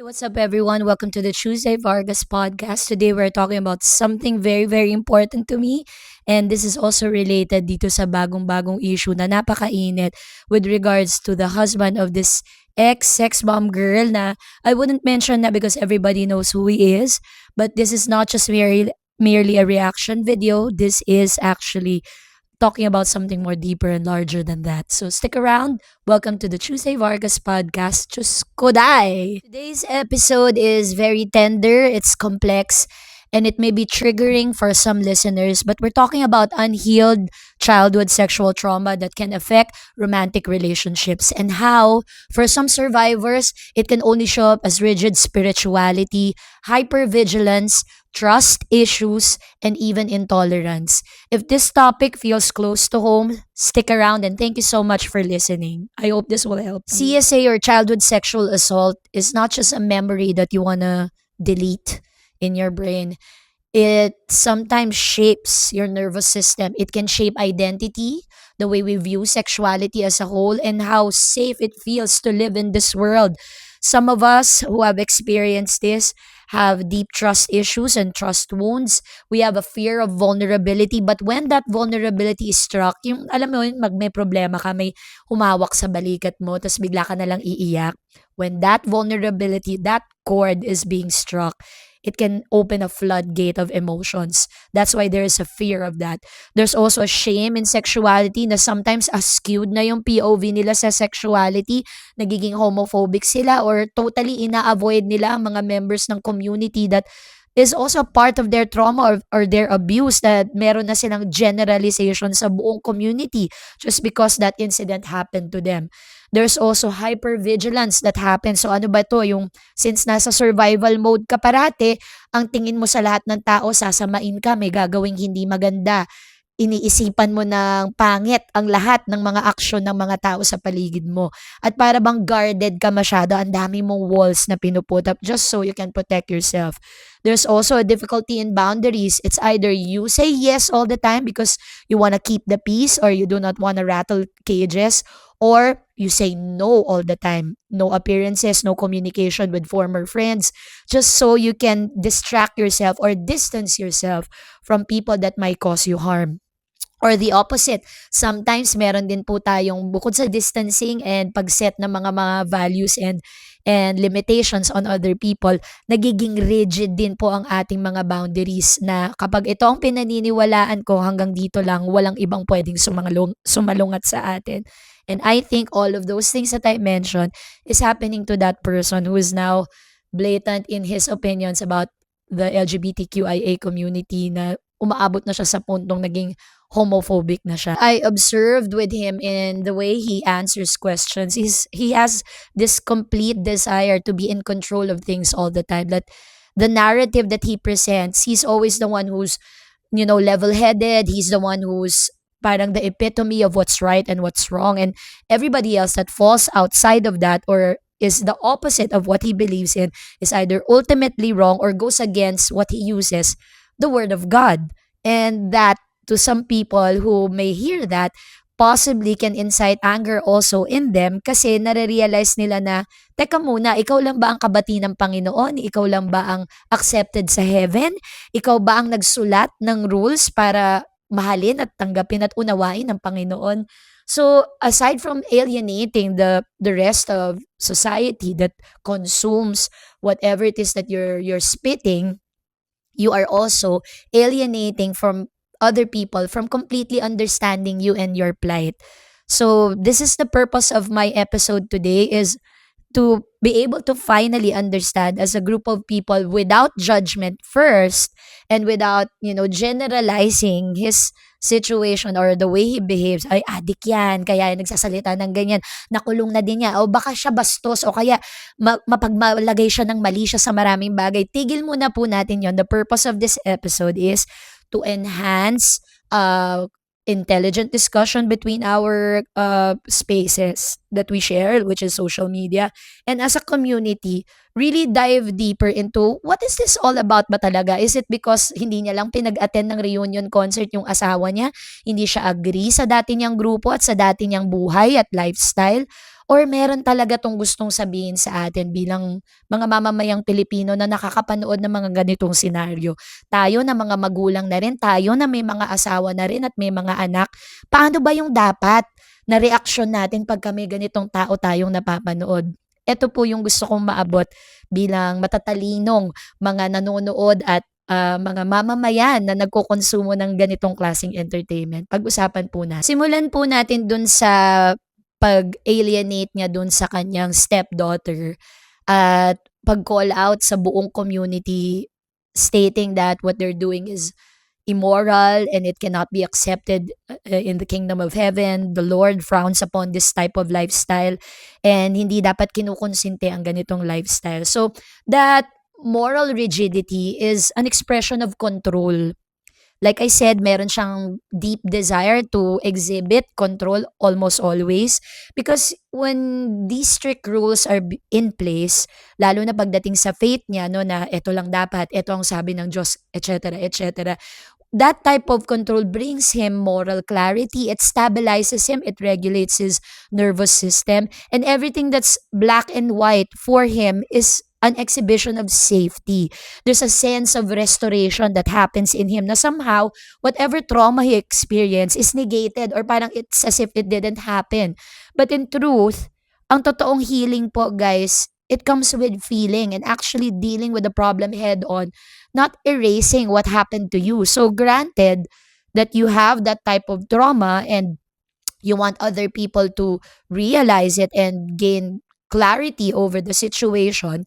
What's up, everyone? Welcome to the Tuesday Vargas podcast. Today, we're talking about something very, very important to me. And this is also related dito sa bagong-bagong issue na napakainit with regards to the husband of this ex-sex bomb girl na I wouldn't mention that because everybody knows who he is. But this is not just merely a reaction video. This is actually talking about something more deeper and larger than that. So stick around. Welcome to the Tuesday Vargas podcast. Diyos ko, day! Today's episode is very tender, it's complex, and it may be triggering for some listeners, but we're talking about unhealed childhood sexual trauma that can affect romantic relationships and how, for some survivors, it can only show up as rigid spirituality, hypervigilance, trust issues, and even intolerance. If this topic feels close to home, stick around and thank you so much for listening. I hope this will help. CSA or childhood sexual assault is not just a memory that you want to delete in your brain. It sometimes shapes your nervous system. It can shape identity, the way we view sexuality as a whole, and how safe it feels to live in this world. Some of us who have experienced this have deep trust issues and trust wounds. We have a fear of vulnerability. But when that vulnerability is struck, yung alam mo yun, may problema ka, may humawak sa balikat mo, tapos bigla ka na lang iiyak. When that vulnerability, that chord is being struck, it can open a floodgate of emotions. That's why there is a fear of that. There's also a shame in sexuality na sometimes skewed na yung POV nila sa sexuality. Nagiging homophobic sila or totally ina-avoid nila ang mga members ng community that is also part of their trauma or their abuse, that meron na silang generalization sa buong community just because that incident happened to them. There's also hypervigilance that happens. So ano ba to? Yung since nasa survival mode ka parate, ang tingin mo sa lahat ng tao, sasamain ka, may gagawing hindi maganda. Iniisipan mo ng pangit ang lahat ng mga aksyon ng mga tao sa paligid mo. At para bang guarded ka masyado, ang dami mong walls na pinuput up just so you can protect yourself. There's also a difficulty in boundaries. It's either you say yes all the time because you want to keep the peace or you do not want to rattle cages, or you say no all the time. No appearances, no communication with former friends, just so you can distract yourself or distance yourself from people that might cause you harm. Or the opposite, sometimes meron din po tayong bukod sa distancing and pag-set ng mga values and limitations on other people, nagiging rigid din po ang ating mga boundaries na kapag ito ang pinaniniwalaan ko, hanggang dito lang, walang ibang pwedeng sumalungat sa atin. And I think all of those things that I mentioned is happening to that person who is now blatant in his opinions about the LGBTQIA community, na umaabot na siya sa puntong naging homophobic na siya. I observed with him in the way he answers questions. He has this complete desire to be in control of things all the time. That the narrative that he presents, he's always the one who's, level-headed. He's the one who's parang the epitome of what's right and what's wrong. And everybody else that falls outside of that or is the opposite of what he believes in is either ultimately wrong or goes against what he uses, the word of God. And that, to some people who may hear that, possibly can incite anger also in them kasi nare-realize nila na, teka muna, ikaw lang ba ang kabati ng Panginoon? Ikaw lang ba ang accepted sa heaven? Ikaw ba ang nagsulat ng rules para mahalin at tanggapin at unawain ng Panginoon? So, aside from alienating the rest of society that consumes whatever it is that you're spitting, you are also alienating from other people from completely understanding you and your plight. So this is the purpose of my episode today, is to be able to finally understand as a group of people without judgment first and without, generalizing his situation or the way he behaves. Ay, adik yan, kaya nagsasalita ng ganyan, nakulong na din niya, o baka siya bastos, o kaya mapagmalagay siya ng mali siya sa maraming bagay. Tigil muna po natin yon. The purpose of this episode is to enhance intelligent discussion between our spaces that we share, which is social media, and as a community, really dive deeper into what is this all about ba talaga? Is it because hindi niya lang pinag-attend ng reunion concert yung asawa niya? Hindi siya agree sa dati niyang grupo at sa dati niyang buhay at lifestyle? or meron talaga 'tong gustong sabihin sa atin bilang mga mamamayang Pilipino na nakakapanood ng mga ganitong senaryo? Tayo na mga magulang na rin, tayo na may mga asawa na rin at may mga anak, paano ba yung dapat na reaksyon natin pagka may ganitong tao tayong napapanood? Eto po yung gusto kong maabot bilang matatalinong mga nanonood at mga mamamayan na nagkokonsumo ng ganitong klaseng entertainment. Pag-usapan po natin. Simulan po natin dun sa pag-alienate niya dun sa kanyang stepdaughter at pag-call out sa buong community stating that what they're doing is immoral and it cannot be accepted in the kingdom of heaven. The Lord frowns upon this type of lifestyle and hindi dapat kinukonsinte ang ganitong lifestyle. So that moral rigidity is an expression of control. Like I said, meron siyang deep desire to exhibit control almost always because when these strict rules are in place, lalo na pagdating sa faith niya, no, na ito lang dapat, ito ang sabi ng Diyos, etc., etc., that type of control brings him moral clarity. It stabilizes him, it regulates his nervous system, and everything that's black and white for him is an exhibition of safety. There's a sense of restoration that happens in him na somehow whatever trauma he experienced is negated or parang it's as if it didn't happen. But in truth, ang totoong healing po, guys, it comes with feeling and actually dealing with the problem head on, not erasing what happened to you. So granted that you have that type of trauma and you want other people to realize it and gain clarity over the situation,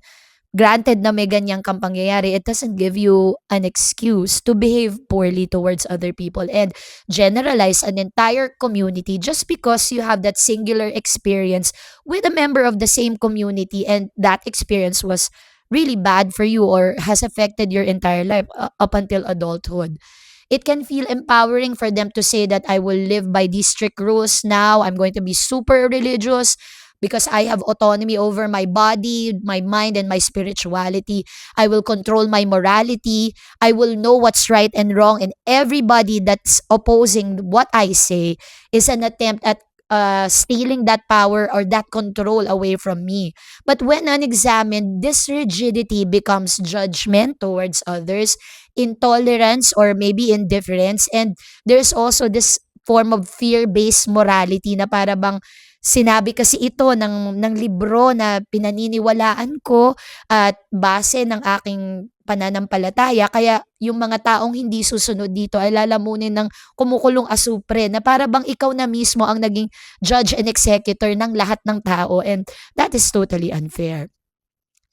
granted na may ganyan kang pangyayari, it doesn't give you an excuse to behave poorly towards other people and generalize an entire community just because you have that singular experience with a member of the same community and that experience was really bad for you or has affected your entire life up until adulthood. It can feel empowering for them to say that I will live by these strict rules now. I'm going to be super religious because I have autonomy over my body, my mind, and my spirituality. I will control my morality. I will know what's right and wrong. And everybody that's opposing what I say is an attempt at stealing that power or that control away from me. But when unexamined, this rigidity becomes judgment towards others, intolerance, or maybe indifference. And there's also this form of fear-based morality na para bang sinabi kasi ito ng libro na pinaniniwalaan ko at base ng aking pananampalataya. Kaya yung mga taong hindi susunod dito ay lalamunin ng kumukulong asupre na para bang ikaw na mismo ang naging judge and executor ng lahat ng tao. And that is totally unfair.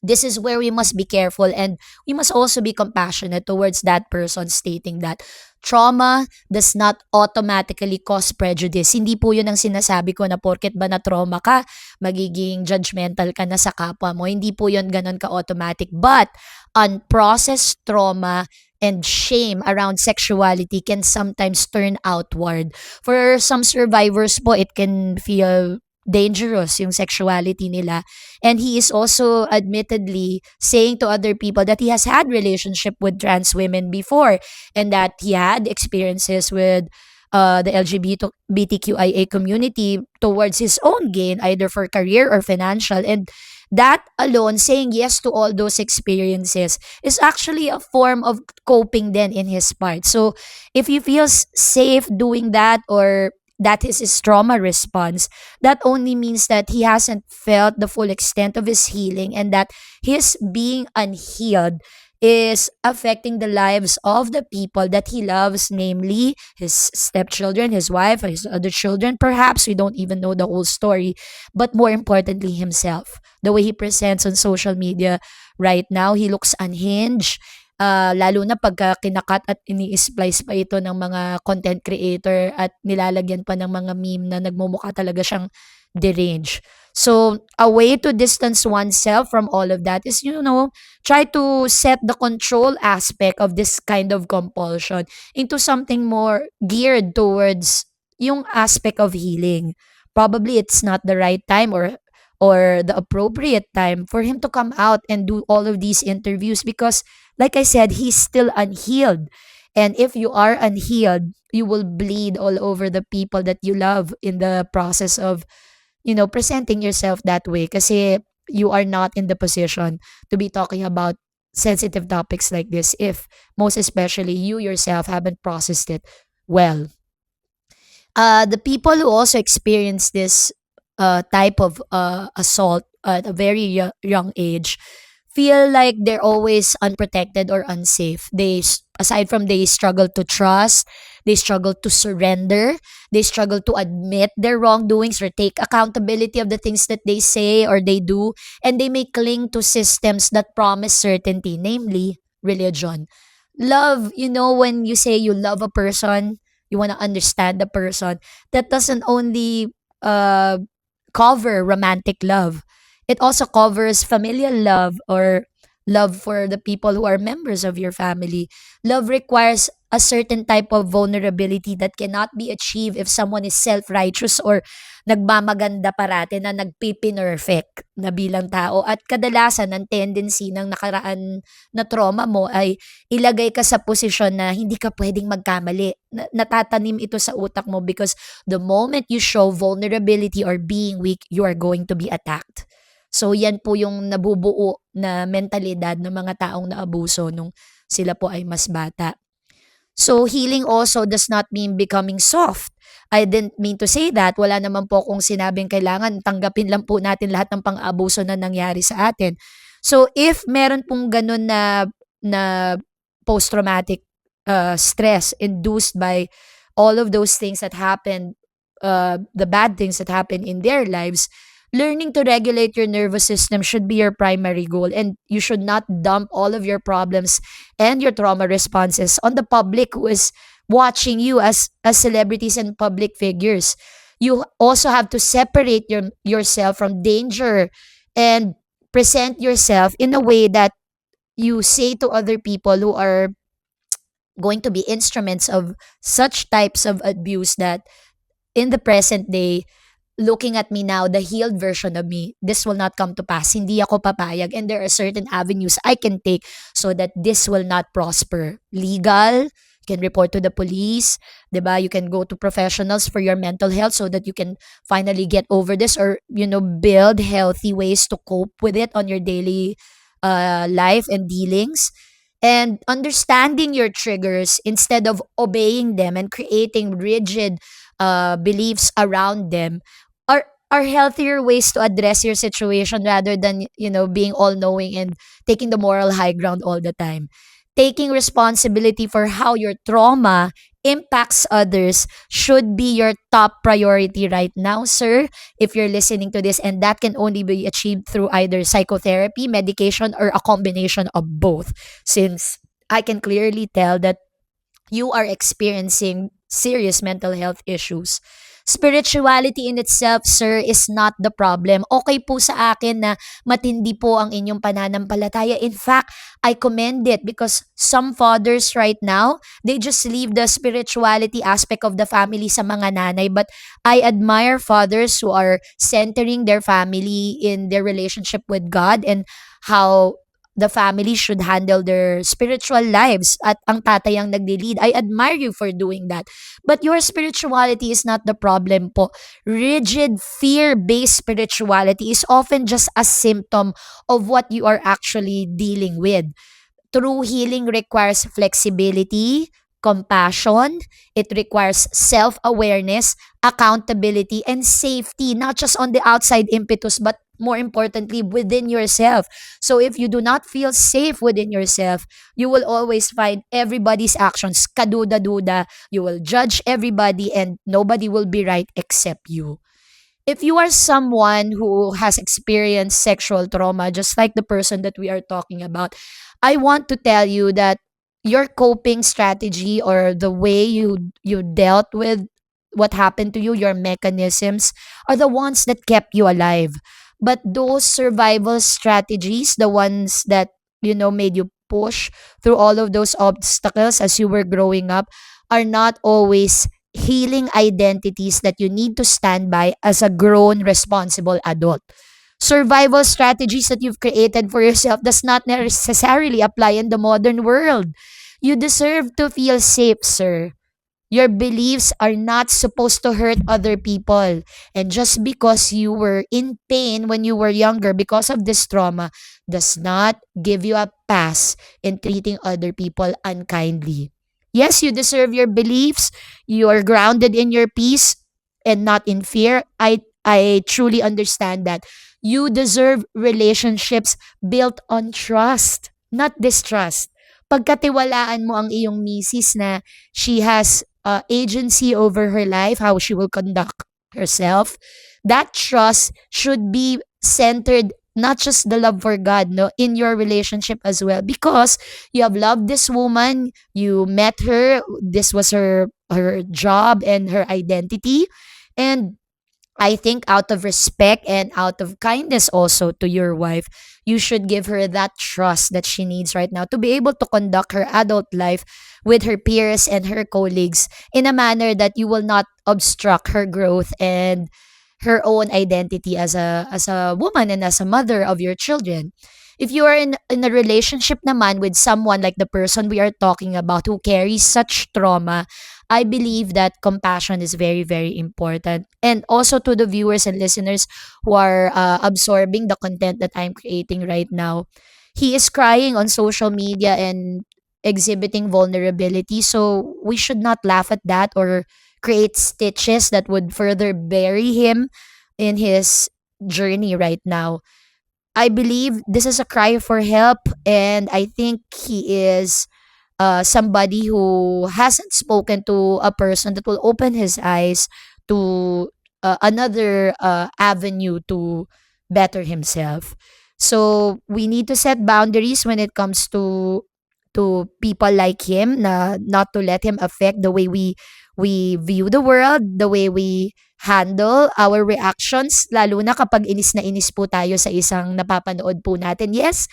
This is where we must be careful and we must also be compassionate towards that person stating that trauma does not automatically cause prejudice. Hindi po yun ang sinasabi ko na porket ba na trauma ka, magiging judgmental ka na sa kapwa mo. Hindi po yun ganun ka-automatic. But unprocessed trauma and shame around sexuality can sometimes turn outward. For some survivors po, it can feel dangerous yung sexuality nila. And he is also admittedly saying to other people that he has had relationship with trans women before and that he had experiences with the LGBTQIA community towards his own gain, either for career or financial. And that alone, saying yes to all those experiences, is actually a form of coping then in his part. So if he feels safe doing that or that is his trauma response, that only means that he hasn't felt the full extent of his healing and that his being unhealed is affecting the lives of the people that he loves, namely his stepchildren, his wife, his other children. Perhaps we don't even know the whole story, but more importantly, himself. The way he presents on social media right now, he looks unhinged. Lalo na pagka kinakat at ini-splice pa ito ng mga content creator at nilalagyan pa ng mga meme na nagmumukha talaga siyang deranged. So, a way to distance oneself from all of that is, try to set the control aspect of this kind of compulsion into something more geared towards yung aspect of healing. Probably it's not the right time or the appropriate time for him to come out and do all of these interviews because like I said, he's still unhealed. And if you are unhealed, you will bleed all over the people that you love in the process of, presenting yourself that way kasi you are not in the position to be talking about sensitive topics like this if most especially you yourself haven't processed it well. The people who also experience this type of assault at a very young age feel like they're always unprotected or unsafe. Aside from they struggle to trust, they struggle to surrender, they struggle to admit their wrongdoings or take accountability of the things that they say or they do, and they may cling to systems that promise certainty, namely religion. Love, when you say you love a person, you want to understand the person, that doesn't only uh, cover romantic love. It also covers familial love or love for the people who are members of your family. Love requires a certain type of vulnerability that cannot be achieved if someone is self-righteous or nagmamaganda parate na nagpipinerfect na bilang tao. At kadalasan, ang tendency ng nakaraan na trauma mo ay ilagay ka sa posisyon na hindi ka pwedeng magkamali. Natatanim ito sa utak mo because the moment you show vulnerability or being weak, you are going to be attacked. So yan po yung nabubuo na mentalidad ng mga taong naabuso nung sila po ay mas bata. So healing also does not mean becoming soft. I didn't mean to say that. Wala naman po akong sinabing kailangan tanggapin lang po natin lahat ng pang-abuso na nangyari sa atin. So if meron pong ganun na post-traumatic stress induced by all of those things that happened, the bad things that happen in their lives, learning to regulate your nervous system should be your primary goal, and you should not dump all of your problems and your trauma responses on the public who is watching you as celebrities and public figures. You also have to separate yourself from danger and present yourself in a way that you say to other people who are going to be instruments of such types of abuse that in the present day, looking at me now, the healed version of me, this will not come to pass. Hindi ako papayag. And there are certain avenues I can take so that this will not prosper. Legal, you can report to the police, diba? You can go to professionals for your mental health so that you can finally get over this or, build healthy ways to cope with it on your daily life and dealings. And understanding your triggers instead of obeying them and creating rigid beliefs around them are healthier ways to address your situation rather than being all knowing and taking the moral high ground all the time. Taking responsibility for how your trauma impacts others should be your top priority right now, sir, if you're listening to this, and that can only be achieved through either psychotherapy, medication, or a combination of both, since I can clearly tell that you are experiencing serious mental health issues. Spirituality in itself, sir, is not the problem. Okay po sa akin na matindi po ang inyong pananampalataya. In fact, I commend it because some fathers right now, they just leave the spirituality aspect of the family sa mga nanay. But I admire fathers who are centering their family in their relationship with God and how the family should handle their spiritual lives at ang tatay ang nagli-lead. I admire you for doing that. But your spirituality is not the problem po. Rigid, fear-based spirituality is often just a symptom of what you are actually dealing with. True healing requires flexibility, compassion. It requires self-awareness, accountability, and safety, not just on the outside impetus, but more importantly, within yourself. So if you do not feel safe within yourself, you will always find everybody's actions kaduda-duda. You will judge everybody and nobody will be right except you. If you are someone who has experienced sexual trauma, just like the person that we are talking about, I want to tell you that your coping strategy or the way you dealt with what happened to you, your mechanisms, are the ones that kept you alive. But those survival strategies, the ones that made you push through all of those obstacles as you were growing up, are not always healing identities that you need to stand by as a grown responsible adult. Survival strategies that you've created for yourself does not necessarily apply in the modern world. You deserve to feel safe, sir. Your beliefs are not supposed to hurt other people. And just because you were in pain when you were younger because of this trauma does not give you a pass in treating other people unkindly. Yes, you deserve your beliefs. You are grounded in your peace and not in fear. I truly understand that. You deserve relationships built on trust, not distrust. Pagkatiwalaan mo ang iyong misis na she has agency over her life, how she will conduct herself, that trust should be centered not just the love for God, no, in your relationship as well. Because you have loved this woman, you met her, this was her job and her identity. And I think out of respect and out of kindness also to your wife, you should give her that trust that she needs right now to be able to conduct her adult life with her peers and her colleagues in a manner that you will not obstruct her growth and her own identity as a woman and as a mother of your children. If you are in a relationship naman with someone like the person we are talking about who carries such trauma, I believe that compassion is very, very important. And also to the viewers and listeners who are absorbing the content that I'm creating right now, he is crying on social media and exhibiting vulnerability. So we should not laugh at that or create stitches that would further bury him in his journey right now. I believe this is a cry for help, and I think he is somebody who hasn't spoken to a person that will open his eyes to another avenue to better himself. So we need to set boundaries when it comes to people like him, na not to let him affect the way we view the world, the way we handle our reactions, lalo na inis po tayo sa isang napapanood po natin. Yes,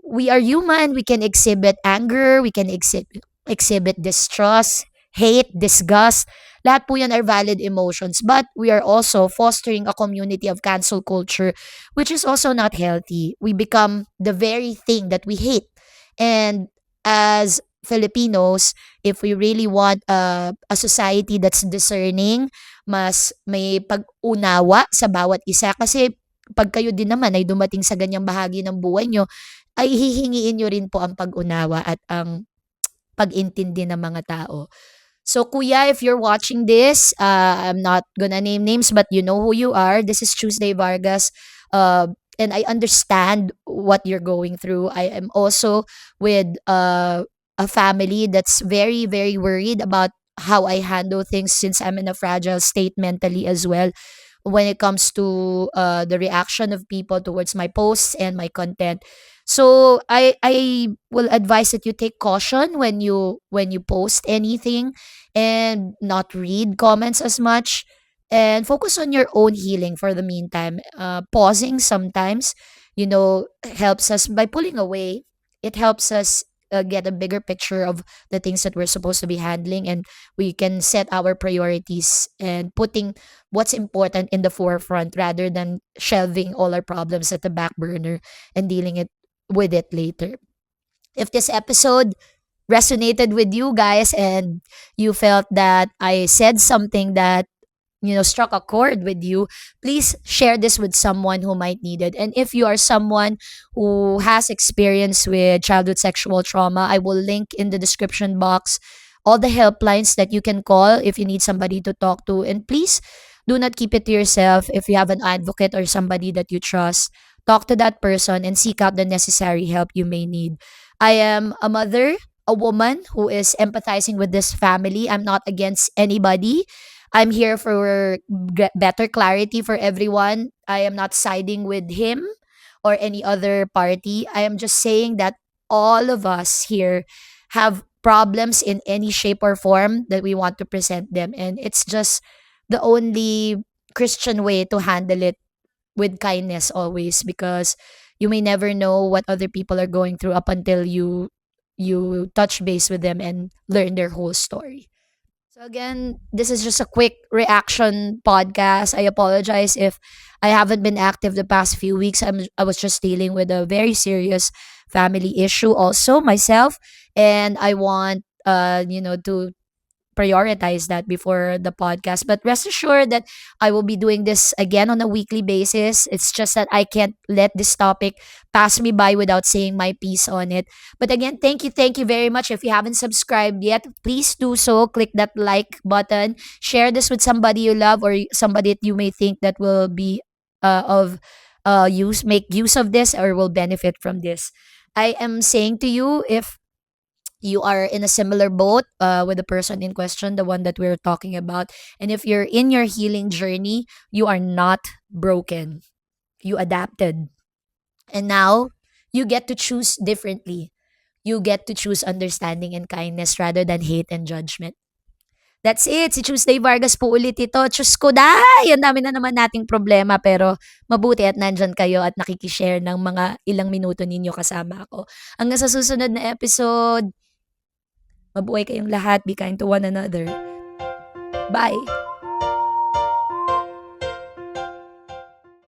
we are human. We can exhibit anger, we can exhibit distrust, hate, disgust. Lahat po yan are valid emotions. But we are also fostering a community of cancel culture, which is also not healthy. We become the very thing that we hate. And as Filipinos, if we really want a society that's discerning, mas may pag-unawa sa bawat isa. Kasi pag kayo din naman ay dumating sa ganyang bahagi ng buhay nyo, ay hihingiin niyo rin po ang pag-unawa at ang pag-intindi ng mga tao. So kuya, if you're watching this, I'm not gonna name names but you know who you are. This is Tuesday Vargas. And I understand what you're going through. I am also with a family that's very, very worried about how I handle things since I'm in a fragile state mentally as well when it comes to the reaction of people towards my posts and my content. So I will advise that you take caution when you post anything and not read comments as much and focus on your own healing for the meantime. Pausing sometimes, helps us by pulling away. It helps us get a bigger picture of the things that we're supposed to be handling, and we can set our priorities and putting what's important in the forefront rather than shelving all our problems at the back burner and dealing with it later. If this episode resonated with you guys and you felt that I said something that struck a chord with you, please share this with someone who might need it. And if you are someone who has experience with childhood sexual trauma, I will link in the description box all the helplines that you can call if you need somebody to talk to. And please do not keep it to yourself. If you have an advocate or somebody that you trust, talk to that person and seek out the necessary help you may need. I am a mother, a woman who is empathizing with this family. I'm not against anybody. I'm here for better clarity for everyone. I am not siding with him or any other party. I am just saying that all of us here have problems in any shape or form that we want to present them. And it's just the only Christian way to handle it, with kindness always, because you may never know what other people are going through up until you touch base with them and learn their whole story. So again, this is just a quick reaction podcast. I apologize if I haven't been active the past few weeks. I was just dealing with a very serious family issue also myself, and I want to prioritize that before the podcast. But rest assured that I will be doing this again on a weekly basis. It's just that I can't let this topic pass me by without saying my piece on it. But again, thank you very much. If you haven't subscribed yet, please do so. Click that like button. Share this with somebody you love or somebody that you may think that will be of use, make use of this or will benefit from this. I am saying to you, if you are in a similar boat with the person in question, the one that we're talking about, and if you're in your healing journey, you are not broken. You adapted. And now you get to choose differently. You get to choose understanding and kindness rather than hate and judgment. That's it. Si Tuesday Vargas po ulit ito. Diyos ko, day! Ang dami na naman nating problema. Pero mabuti at nandyan kayo at nakikishare ng mga ilang minuto ninyo kasama ako. Hanggang sa susunod na episode, mabuhay kayong lahat. Be kind to one another. Bye!